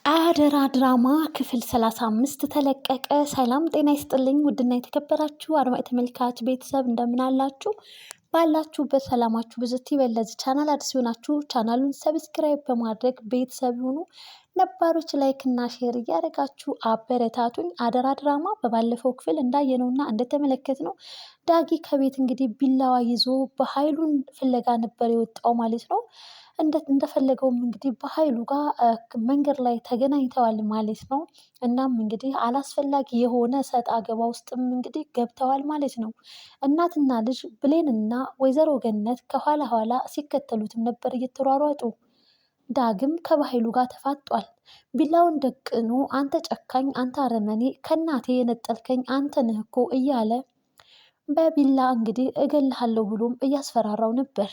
አደራ ድራማ ክፍል 35 ተለቀቀ። ሰላም ጤና ይስጥልኝ ውድና የተከበራችሁ አድማጭ ተመልካች ቤተሰብ እንደምን አላችሁ? ባላችሁበት ሰላማችሁ ብዝት ይበል። ለዚህ ቻናል አዲስ ሲሆናችሁ ቻናሉን ሰብስክራይብ በማድረግ ቤተሰብ ይሁኑ። ነባሮች ላይክ እና ሼር እያደረጋችሁ አበረታቱኝ። አደራ ድራማ በባለፈው ክፍል እንዳየነውና እንደተመለከትነው ዳጊ ከቤት እንግዲህ ቢላዋ ይዞ በኃይሉን ፍለጋ ነበር የወጣው ማለት ነው። እንደፈለገውም እንግዲህ በኃይሉ ጋር መንገድ ላይ ተገናኝተዋል ማለት ነው። እናም እንግዲህ አላስፈላጊ የሆነ ሰጥ አገባ ውስጥም እንግዲህ ገብተዋል ማለት ነው። እናትና ልጅ ብሌንና ወይዘሮ ገነት ከኋላ ኋላ ሲከተሉትም ነበር እየተሯሯጡ። ዳግም ከባህሉ ጋር ተፋጧል። ቢላውን ደቅኖ አንተ ጨካኝ፣ አንተ አረመኔ፣ ከእናቴ የነጠልከኝ አንተ ነህ እኮ እያለ በቢላ እንግዲህ እገልሃለሁ ብሎም እያስፈራራው ነበር።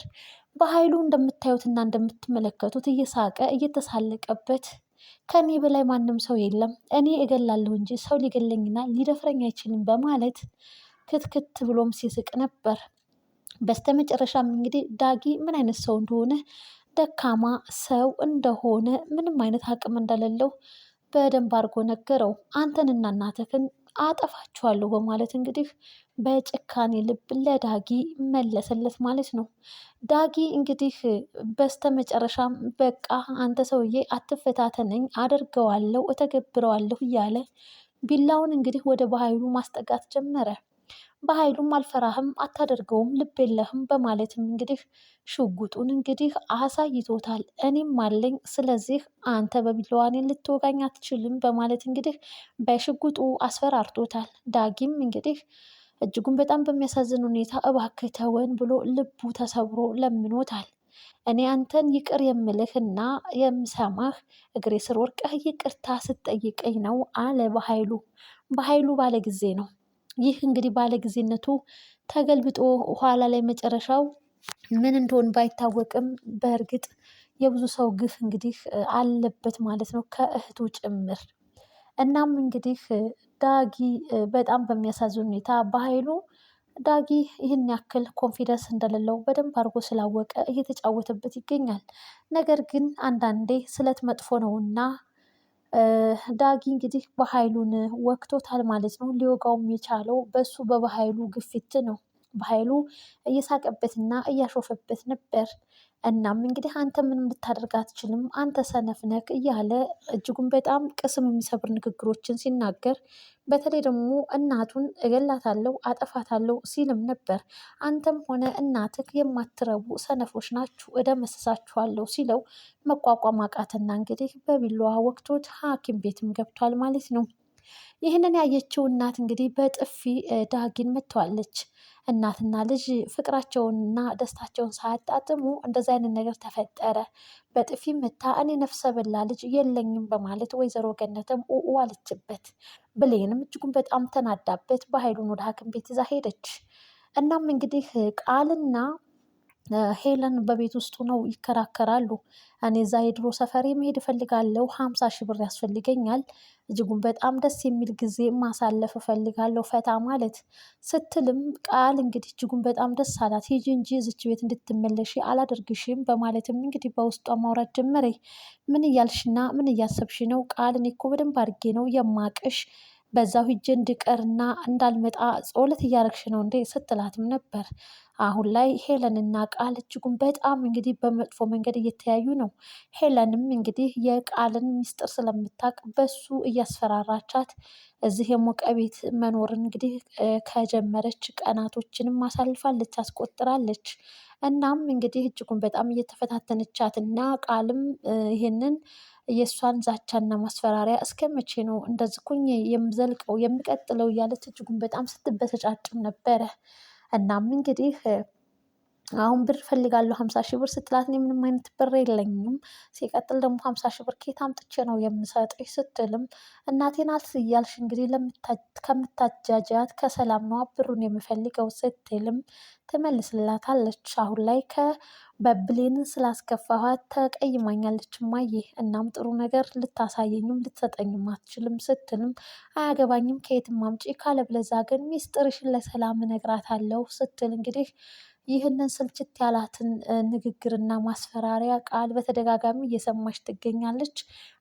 በኃይሉ እንደምታዩትና እንደምትመለከቱት እየሳቀ እየተሳለቀበት ከኔ በላይ ማንም ሰው የለም፣ እኔ እገላለሁ እንጂ ሰው ሊገለኝና ሊደፍረኝ አይችልም በማለት ክትክት ብሎም ሲስቅ ነበር። በስተመጨረሻም እንግዲህ ዳጊ ምን አይነት ሰው እንደሆነ ደካማ ሰው እንደሆነ ምንም አይነት አቅም እንደሌለው በደንብ አድርጎ ነገረው። አንተንና እናትህን አጠፋችኋለሁ በማለት እንግዲህ በጭካኔ ልብ ለዳጊ መለሰለት ማለት ነው። ዳጊ እንግዲህ በስተመጨረሻም በቃ አንተ ሰውዬ አትፈታተነኝ፣ አደርገዋለሁ፣ እተገብረዋለሁ እያለ ቢላውን እንግዲህ ወደ በኃይሉ ማስጠጋት ጀመረ። በኃይሉም አልፈራህም፣ አታደርገውም፣ ልብ የለህም በማለትም እንግዲህ ሽጉጡን እንግዲህ አሳይቶታል። እኔም አለኝ፣ ስለዚህ አንተ በቢላዋ እኔን ልትወጋኝ አትችልም በማለት እንግዲህ በሽጉጡ አስፈራርቶታል። ዳጊም እንግዲህ እጅጉን በጣም በሚያሳዝን ሁኔታ እባክህ ተወን ብሎ ልቡ ተሰብሮ ለምኖታል። እኔ አንተን ይቅር የምልህና የምሰማህ እግሬ ስር ወርቀህ ይቅርታ ስትጠይቀኝ ነው አለ በኃይሉ። በኃይሉ ባለጊዜ ነው። ይህ እንግዲህ ባለጊዜነቱ ተገልብጦ ኋላ ላይ መጨረሻው ምን እንደሆን ባይታወቅም በእርግጥ የብዙ ሰው ግፍ እንግዲህ አለበት ማለት ነው ከእህቱ ጭምር። እናም እንግዲህ ዳጊ በጣም በሚያሳዝን ሁኔታ በኃይሉ ዳጊ ይህን ያክል ኮንፊደንስ እንደሌለው በደንብ አድርጎ ስላወቀ እየተጫወተበት ይገኛል። ነገር ግን አንዳንዴ ስለት መጥፎ ነውና ዳጊ እንግዲህ በኃይሉን ወግቶታል ማለት ነው። ሊወጋውም የቻለው በሱ በኃይሉ ግፊት ነው። በኃይሉ እየሳቀበትና እያሾፈበት ነበር። እናም እንግዲህ አንተ ምንም ልታደርግ አትችልም፣ አንተ ሰነፍ ነህ እያለ እጅጉን በጣም ቅስም የሚሰብር ንግግሮችን ሲናገር፣ በተለይ ደግሞ እናቱን እገላታለሁ፣ አጠፋታለሁ ሲልም ነበር። አንተም ሆነ እናትህ የማትረቡ ሰነፎች ናችሁ፣ እደመስሳችኋለሁ ሲለው መቋቋም አቃተና እንግዲህ በቢላዋ ወቅቶት ሐኪም ቤትም ገብቷል ማለት ነው። ይህንን ያየችው እናት እንግዲህ በጥፊ ዳጊን መተዋለች። እናትና ልጅ ፍቅራቸውንና ደስታቸውን ሳያጣጥሙ እንደዚ አይነት ነገር ተፈጠረ። በጥፊ መታ እኔ ነፍሰ በላ ልጅ የለኝም በማለት ወይዘሮ ገነትም ኡኡ አለችበት። ብሌንም እጅጉን በጣም ተናዳበት በኃይሉን ወደ ሐኪም ቤት ይዛ ሄደች። እናም እንግዲህ ቃልና ሄለን በቤት ውስጡ ነው ይከራከራሉ። እኔ እዛ የድሮ ሰፈሬ መሄድ እፈልጋለሁ፣ 50 ሺህ ብር ያስፈልገኛል፣ እጅጉን በጣም ደስ የሚል ጊዜ ማሳለፍ እፈልጋለሁ፣ ፈታ ማለት ስትልም ቃል እንግዲህ እጅጉን በጣም ደስ አላት። ሂጂ እንጂ እዚች ቤት እንድትመለሺ አላደርግሽም በማለትም እንግዲህ በውስጧ ማውራት ጀመረ። ምን እያልሽና ምን እያሰብሽ ነው? ቃል እኔ እኮ በደንብ አድርጌ ነው የማቅሽ፣ በዛው ሂጄ እንድቀርና እንዳልመጣ ጸሎት እያረግሽ ነው እንዴ ስትላትም ነበር። አሁን ላይ ሄለንና ቃል እጅጉን በጣም እንግዲህ በመጥፎ መንገድ እየተያዩ ነው። ሄለንም እንግዲህ የቃልን ሚስጥር ስለምታውቅ በሱ እያስፈራራቻት እዚህ የሞቀ ቤት መኖር እንግዲህ ከጀመረች ቀናቶችንም አሳልፋለች፣ አስቆጥራለች። እናም እንግዲህ እጅጉን በጣም እየተፈታተነቻት እና ቃልም ይሄንን የእሷን ዛቻና ማስፈራሪያ እስከ መቼ ነው እንደዚህ ኩኝ የምዘልቀው የምቀጥለው እያለች እጅጉን በጣም ስትበተጫጭም ነበረ። እናም እንግዲህ አሁን ብር ፈልጋለሁ 50 ሺህ ብር ስትላት እኔ ምንም አይነት ብር የለኝም፣ ሲቀጥል ደግሞ 50 ሺህ ብር ከየት አምጥቼ ነው የምሰጥሽ ስትልም እናቴ ናት እያልሽ እንግዲህ ከምታጃጃት ከሰላም ነዋ ብሩን የምፈልገው ስትልም ትመልስላታለች። አሁን ላይ በብሌንን ስላስከፋኋት ተቀይማኛለች እማዬ፣ እናም ጥሩ ነገር ልታሳየኝም ልትሰጠኝም አትችልም ስትልም አያገባኝም ከየትም አምጪ ካለብለዛ ግን ሚስጥርሽን ለሰላም እነግራታለሁ ስትል እንግዲህ ይህንን ስልችት ያላትን ንግግርና ማስፈራሪያ ቃል በተደጋጋሚ እየሰማች ትገኛለች።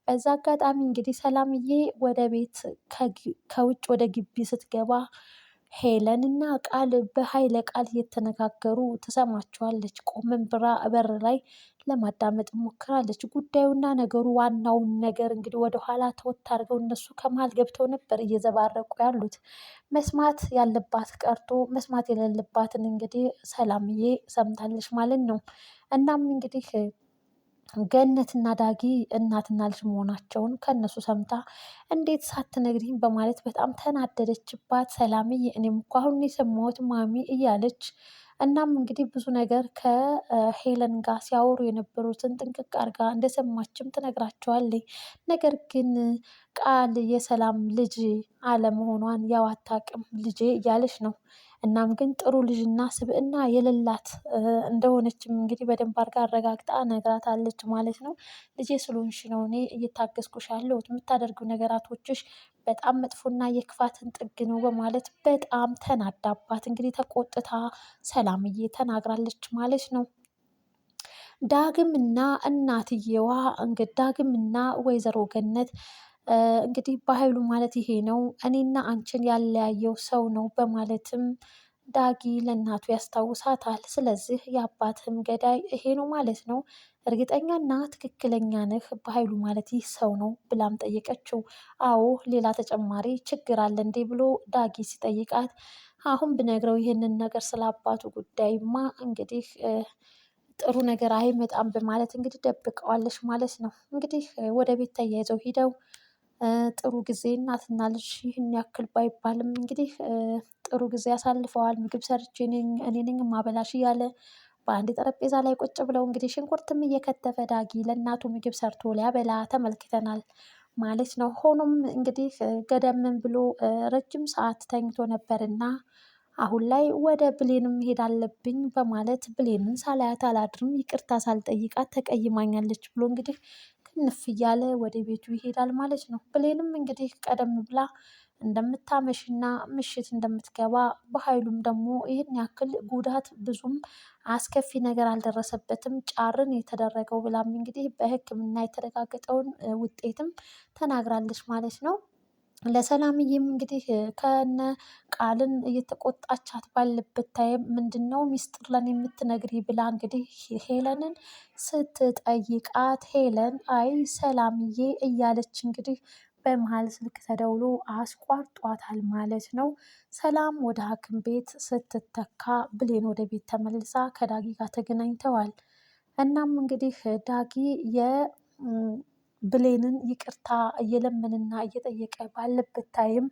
በዛ አጋጣሚ እንግዲህ ሰላምዬ ወደ ቤት ከውጭ ወደ ግቢ ስትገባ ሄለን እና ቃል በኃይለ ቃል እየተነጋገሩ ትሰማቸዋለች። ቆመን ብራ በር ላይ ለማዳመጥ ሞክራለች። ጉዳዩና ነገሩ ዋናውን ነገር እንግዲህ ወደኋላ ተወት አድርገው እነሱ ከመሀል ገብተው ነበር እየዘባረቁ ያሉት። መስማት ያለባት ቀርቶ መስማት የሌለባትን እንግዲህ ሰላምዬ ሰምታለች ማለት ነው። እናም እንግዲህ ገነትና ዳጊ እናትና ልጅ መሆናቸውን ከነሱ ሰምታ እንዴት ሳትነግሪኝ በማለት በጣም ተናደደችባት። ሰላምዬ እኔም እኮ አሁን የሰማሁት ማሚ እያለች እናም እንግዲህ ብዙ ነገር ከሄለን ጋር ሲያወሩ የነበሩትን ጥንቅቅ አድርጋ እንደሰማችም ትነግራቸዋለች። ነገር ግን ቃል የሰላም ልጅ አለመሆኗን ያው አታውቅም ልጄ እያለች ነው። እናም ግን ጥሩ ልጅና ስብዕና የሌላት እንደሆነችም እንግዲህ በደንብ አድርጋ አረጋግጣ ነግራታለች ማለት ነው። ልጄ ስለሆንሽ ነው እኔ እየታገዝኩሽ ያለሁት፣ የምታደርጊው ነገራቶችሽ በጣም መጥፎና የክፋትን ጥግ ነው በማለት በጣም ተናዳባት እንግዲህ ተቆጥታ ሰላምዬ ተናግራለች ማለት ነው። ዳግምና እናትየዋ እንግዲህ ዳግምና ወይዘሮ ገነት እንግዲህ በኃይሉ ማለት ይሄ ነው እኔና አንቺን ያለያየው ሰው ነው በማለትም ዳጊ ለእናቱ ያስታውሳታል። ስለዚህ የአባትህም ገዳይ ይሄ ነው ማለት ነው፣ እርግጠኛና ትክክለኛ ነህ በኃይሉ ማለት ይህ ሰው ነው ብላም ጠየቀችው። አዎ ሌላ ተጨማሪ ችግር አለ እንዴ ብሎ ዳጊ ሲጠይቃት አሁን ብነግረው ይህንን ነገር ስለ አባቱ ጉዳይማ እንግዲህ ጥሩ ነገር አይመጣም በማለት እንግዲህ ደብቀዋለች ማለት ነው። እንግዲህ ወደ ቤት ተያይዘው ሂደው ጥሩ ጊዜ እናትና ልጅ ይህን ያክል ባይባልም እንግዲህ ጥሩ ጊዜ አሳልፈዋል። ምግብ ሰርቼ እኔ ነኝ ማበላሽ እያለ በአንድ ጠረጴዛ ላይ ቁጭ ብለው እንግዲህ ሽንኩርትም እየከተፈ ዳጊ ለእናቱ ምግብ ሰርቶ ሊያበላ ተመልክተናል ማለት ነው። ሆኖም እንግዲህ ገደምን ብሎ ረጅም ሰዓት ተኝቶ ነበርና አሁን ላይ ወደ ብሌንም መሄድ አለብኝ በማለት ብሌንን ሳላያት አላድርም፣ ይቅርታ ሳልጠይቃት ተቀይማኛለች ብሎ እንግዲህ ክንፍ እያለ ወደ ቤቱ ይሄዳል ማለት ነው። ብሌንም እንግዲህ ቀደም ብላ እንደምታመሽና ምሽት እንደምትገባ በኃይሉም ደግሞ ይህን ያክል ጉዳት ብዙም አስከፊ ነገር አልደረሰበትም ጫርን የተደረገው ብላም እንግዲህ በሕክምና የተረጋገጠውን ውጤትም ተናግራለች ማለት ነው። ለሰላምዬም እንግዲህ ከነ ቃልን እየተቆጣቻት ባለበት ታይም ምንድን ነው ሚስጥር ለን የምትነግሪ ብላ እንግዲህ ሄለንን ስትጠይቃት ሄለን አይ ሰላምዬ እያለች እንግዲህ በመሀል ስልክ ተደውሎ አስቋርጧታል ማለት ነው። ሰላም ወደ ሐኪም ቤት ስትተካ ብሌን ወደ ቤት ተመልሳ ከዳጊ ጋር ተገናኝተዋል። እናም እንግዲህ ዳጊ የብሌንን ይቅርታ እየለመንና እየጠየቀ ባለበት ታይም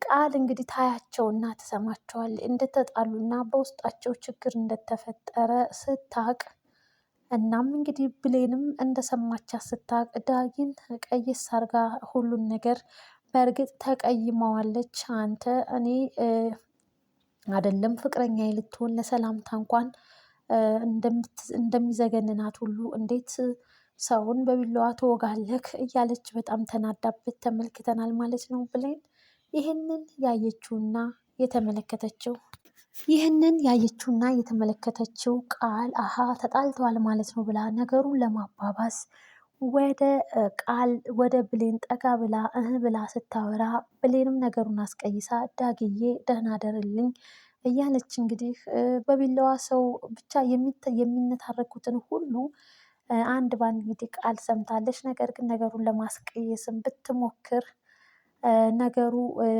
ቃል እንግዲህ ታያቸውና ትሰማቸዋል እንደተጣሉና በውስጣቸው ችግር እንደተፈጠረ ስታቅ እናም እንግዲህ ብሌንም እንደሰማቻት ስታቅ ዳጊን ቀይስ አርጋ ሁሉን ነገር በእርግጥ ተቀይመዋለች። አንተ እኔ አይደለም ፍቅረኛ ልትሆን ለሰላምታ እንኳን እንደሚዘገንናት ሁሉ እንዴት ሰውን በቢላዋ ትወጋለህ እያለች በጣም ተናዳበት ተመልክተናል ማለት ነው። ብሌን ይህንን ያየችውና የተመለከተችው ቃል አሃ ተጣልተዋል ማለት ነው ብላ ነገሩን ለማባባስ ወደ ብሌን ጠጋ ብላ ብላ ስታወራ ብሌንም ነገሩን አስቀይሳ ዳግዬ ደህና ደርልኝ እያለች እንግዲህ በቢላዋ ሰው ብቻ የሚነታረኩትን ሁሉ አንድ በአንድ እንግዲህ ቃል ሰምታለች። ነገር ግን ነገሩን ለማስቀየስም ብትሞክር ነገሩ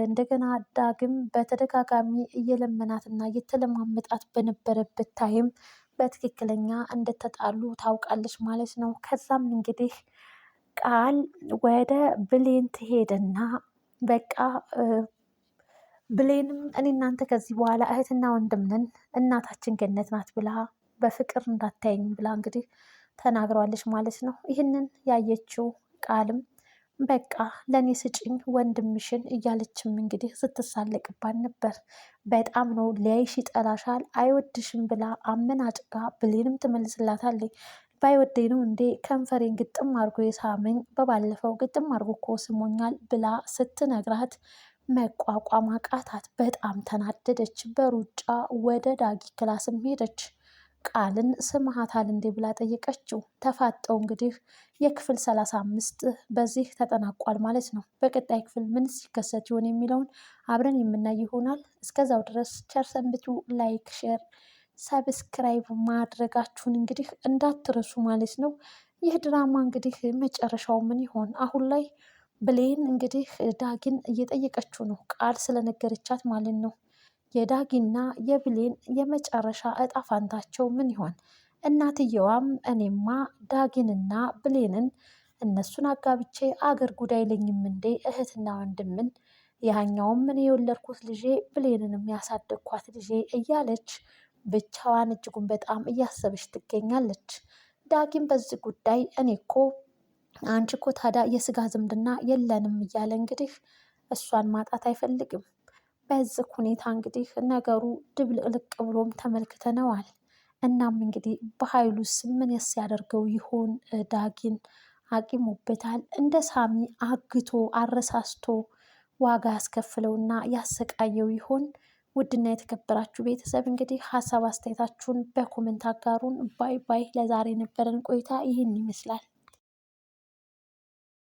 እንደገና ዳግም በተደጋጋሚ እየለመናትና እየተለማመጣት በነበረበት ታይም በትክክለኛ እንደተጣሉ ታውቃለች ማለት ነው። ከዛም እንግዲህ ቃል ወደ ብሌን ትሄድና በቃ ብሌንም እኔ እናንተ ከዚህ በኋላ እህትና ወንድም ነን እናታችን ገነት ናት ብላ በፍቅር እንዳታየኝ ብላ እንግዲህ ተናግረዋለች ማለት ነው። ይህንን ያየችው ቃልም በቃ ለእኔ ስጭኝ ወንድምሽን እያለችም እንግዲህ ስትሳለቅባት ነበር። በጣም ነው ሊያይሽ ይጠላሻል አይወድሽም ብላ አመናጭቃ ብሌንም ትመልስላታለች። ባይወደኝ ነው እንዴ ከንፈሬን ግጥም አድርጎ የሳመኝ በባለፈው ግጥም አድርጎ እኮ ስሞኛል ብላ ስትነግራት መቋቋም አቃታት። በጣም ተናደደች። በሩጫ ወደ ዳጊ ክላስም ሄደች። ቃልን ስምሃታል እንዴ ብላ ጠየቀችው። ተፋጠው እንግዲህ የክፍል 35 በዚህ ተጠናቋል ማለት ነው። በቀጣይ ክፍል ምን ሲከሰት ይሆን የሚለውን አብረን የምናይ ይሆናል። እስከዛው ድረስ ቸር ሰንብቱ። ላይክ፣ ሼር፣ ሰብስክራይብ ማድረጋችሁን እንግዲህ እንዳትረሱ ማለት ነው። ይህ ድራማ እንግዲህ መጨረሻው ምን ይሆን? አሁን ላይ ብሌን እንግዲህ ዳጊን እየጠየቀችው ነው፣ ቃል ስለነገረቻት ማለት ነው። የዳጊና የብሌን የመጨረሻ እጣ ፋንታቸው ምን ይሆን? እናትየዋም እኔማ ዳጊንና ብሌንን እነሱን አጋብቼ አገር ጉዳይ አይለኝም እንዴ እህትና ወንድምን ያኛውም ምን የወለድኩት ልጄ ብሌንንም ያሳደግኳት ልጄ እያለች ብቻዋን እጅጉን በጣም እያሰበች ትገኛለች። ዳጊም በዚህ ጉዳይ እኔ እኮ አንቺ እኮ ታዲያ የስጋ ዝምድና የለንም እያለ እንግዲህ እሷን ማጣት አይፈልግም። በዚህ ሁኔታ እንግዲህ ነገሩ ድብልቅልቅ ብሎም ተመልክተነዋል። እናም እንግዲህ በኃይሉስ ምን ያደርገው ይሆን? ዳጊን አቂሞበታል። እንደ ሳሚ አግቶ አረሳስቶ ዋጋ ያስከፍለውና ያሰቃየው ይሆን? ውድና የተከበራችሁ ቤተሰብ እንግዲህ ሀሳብ አስተያየታችሁን በኮመንት አጋሩን። ባይ ባይ። ለዛሬ የነበረን ቆይታ ይህን ይመስላል።